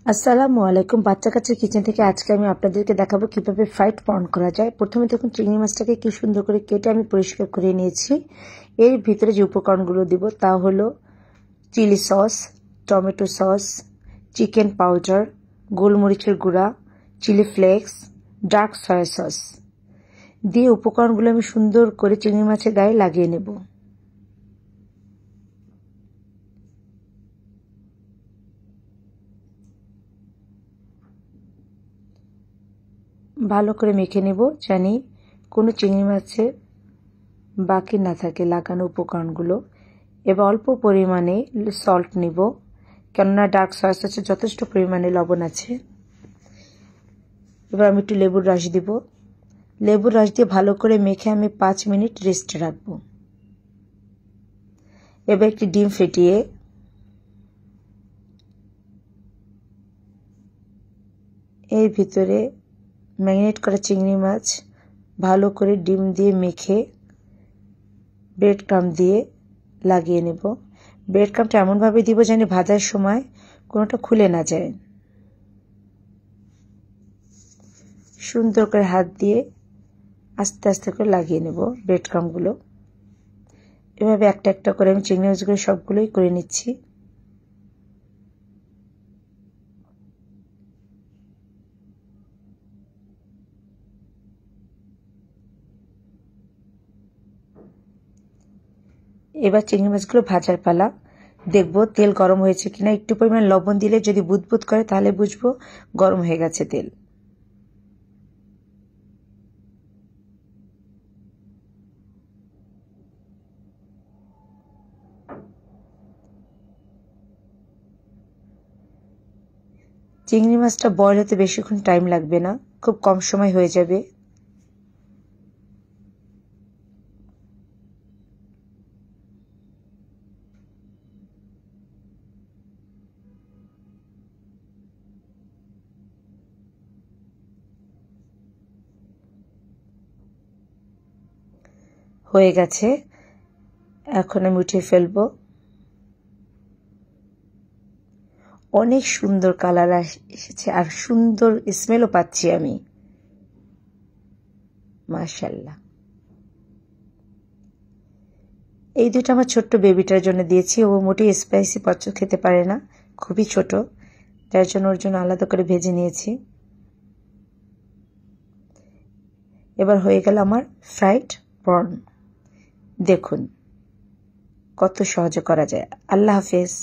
আসসালামু আলাইকুম। বাচ্চা কাচ্চার কিচেন থেকে আজকে আমি আপনাদেরকে দেখাবো কিভাবে ফ্রাইড প্রন করা যায়। প্রথমে দেখুন চিংড়ি মাছটাকে কি সুন্দর করে কেটে আমি পরিষ্কার করে নিয়েছি। এর ভিতরে যে উপকরণগুলো দিব তা হলো chilli sauce, tomato sauce, chicken powder, গোলমরিচের গুঁড়া, chilli flakes, dark soy sauce দিয়ে উপকরণগুলো আমি সুন্দর করে চিংড়ি মাছের গায়ে লাগিয়ে নেব। ভালো করে মেখে নেব, জানি কোনো চিংড়ি মাছের বাকি না থাকে লাগানো উপকরণগুলো। এবার অল্প পরিমাণে সল্ট নিব, কেননা ডার্ক সয়া সসে যথেষ্ট পরিমাণে লবণ আছে। এবার আমি একটু লেবুর রস দিব। লেবুর রস দিয়ে ভালো করে মেখে আমি 5 মিনিট রেস্টে রাখব। এবার একটি ডিম ফেটিয়ে এর ভিতরে ম্যারিনেট করা চিংড়ি মাছ ভালো করে ডিম দিয়ে মেখে ব্রেড ক্রাম্ব দিয়ে লাগিয়ে নেব। ব্রেড ক্রাম্বটা এমনভাবে দিব যেন ভাজার সময় কোনোটা খুলে না যায়। সুন্দর করে হাত দিয়ে আস্তে আস্তে করে লাগিয়ে নেব ব্রেড ক্রাম্বগুলো। এভাবে একটা একটা করে আমি চিংড়ি মাছগুলো সবগুলোই করে নিচ্ছি। এবার চিংড়ি মাছগুলো ভাজার পালা। দেখব তেল গরম হয়েছে কিনা। একটু পরিমাণ লবণ দিলে যদি বুদবুদ করে তাহলে বুঝবো গরম হয়ে গেছে তেল। চিংড়ি মাছটা বয়ল হতে বেশিক্ষণ টাইম লাগবে না, খুব কম সময় হয়ে যাবে। হয়ে গেছে, এখন আমি উঠিয়ে ফেলবো। অনেক সুন্দর কালার এসেছে আর সুন্দর স্মেলও পাচ্ছি আমি, মাশাআল্লাহ। এই দুটো আমার ছোট্ট বেবিটার জন্য দিয়েছি। ও মোটেই স্পাইসি পছন্দ খেতে পারে না, খুবই ছোট, যার জন্য ওর জন্য আলাদা করে ভেজে নিয়েছি। এবার হয়ে গেল আমার ফ্রাইড প্রন। দেখুন কত সহজে করা যায়। আল্লাহ হাফেজ।